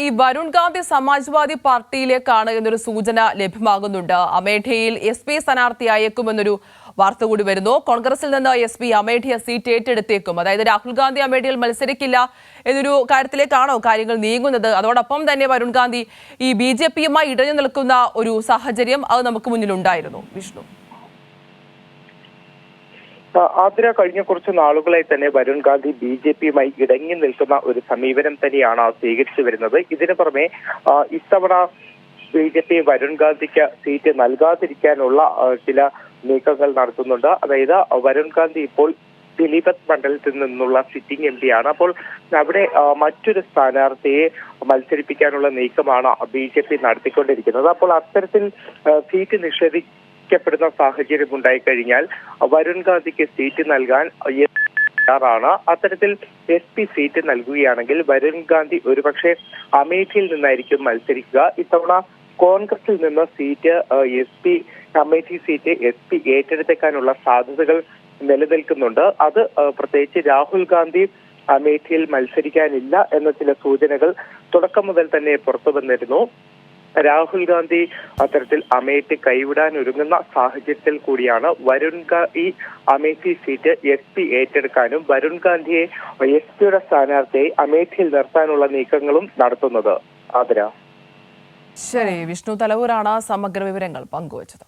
ഈ വരുൺ ഗാന്ധി സമാജ്വാദി പാർട്ടിയിലേക്കാണ് എന്നൊരു സൂചന ലഭ്യമാകുന്നുണ്ട്. അമേഠിയിൽ SP സ്ഥാനാർത്ഥിയായേക്കുമെന്നൊരു വാർത്ത കൂടി വരുന്നു. കോൺഗ്രസിൽ നിന്ന് SP അമേഠിയ സീറ്റ് ഏറ്റെടുത്തേക്കും. അതായത് രാഹുൽ ഗാന്ധി അമേഠിയിൽ മത്സരിക്കില്ല എന്നൊരു കാര്യത്തിലേക്കാണോ കാര്യങ്ങൾ നീങ്ങുന്നത്? അതോടൊപ്പം തന്നെ വരുൺ ഗാന്ധി ഈ BJPയുമായി ഇടഞ്ഞു നിൽക്കുന്ന ഒരു സാഹചര്യം അത് നമുക്ക് മുന്നിലുണ്ടായിരുന്നു. വിഷ്ണു, ആതിര, കഴിഞ്ഞ കുറച്ച് നാളുകളായി തന്നെ വരുൺ ഗാന്ധി BJPയുമായി ഇടങ്ങി നിൽക്കുന്ന ഒരു സമീപനം തന്നെയാണ് സ്വീകരിച്ചു വരുന്നത്. ഇതിനു പുറമെ ഇത്തവണ BJP വരുൺ ഗാന്ധിക്ക് സീറ്റ് നൽകാതിരിക്കാനുള്ള ചില നീക്കങ്ങൾ നടത്തുന്നുണ്ട്. അതായത് വരുൺ ഗാന്ധി ഇപ്പോൾ ദിലീപത് മണ്ഡലത്തിൽ നിന്നുള്ള സിറ്റിംഗ് MP ആണ്. അപ്പോൾ അവിടെ മറ്റൊരു സ്ഥാനാർത്ഥിയെ മത്സരിപ്പിക്കാനുള്ള നീക്കമാണ് BJP നടത്തിക്കൊണ്ടിരിക്കുന്നത്. അപ്പോൾ അത്തരത്തിൽ സീറ്റ് നിഷേധിക്കപ്പെടുന്ന സാഹചര്യം ഉണ്ടായി കഴിഞ്ഞാൽ വരുൺ ഗാന്ധിക്ക് സീറ്റ് നൽകാൻ ാണ്. അത്തരത്തിൽ SP സീറ്റ് നൽകുകയാണെങ്കിൽ വരുൺ ഗാന്ധി ഒരുപക്ഷെ അമേഠിയിൽ നിന്നായിരിക്കും മത്സരിക്കുക. ഇത്തവണ കോൺഗ്രസിൽ നിന്ന് സീറ്റ് അമേഠി സീറ്റ് SP ഏറ്റെടുത്തേക്കാനുള്ള സാധ്യതകൾ നിലനിൽക്കുന്നുണ്ട്. അത് പ്രത്യേകിച്ച് രാഹുൽ ഗാന്ധി അമേഠിയിൽ മത്സരിക്കാനില്ല എന്ന ചില സൂചനകൾ തുടക്കം മുതൽ തന്നെ പുറത്തു വന്നിരുന്നു. രാഹുൽ ഗാന്ധി അത്തരത്തിൽ അമേഠി കൈവിടാൻ ഒരുങ്ങുന്ന സാഹചര്യത്തിൽ കൂടിയാണ് ഈ അമേഠി സീറ്റ് SP ഏറ്റെടുക്കാനും വരുൺ ഗാന്ധിയെ SP സ്ഥാനാർത്ഥിയായി അമേഠിയിൽ നിർത്താനുള്ള നീക്കങ്ങളും നടത്തുന്നത്. ആതിര. ശരി, വിഷ്ണു തലവൂരാണ് സമഗ്ര വിവരങ്ങൾ പങ്കുവച്ചത്.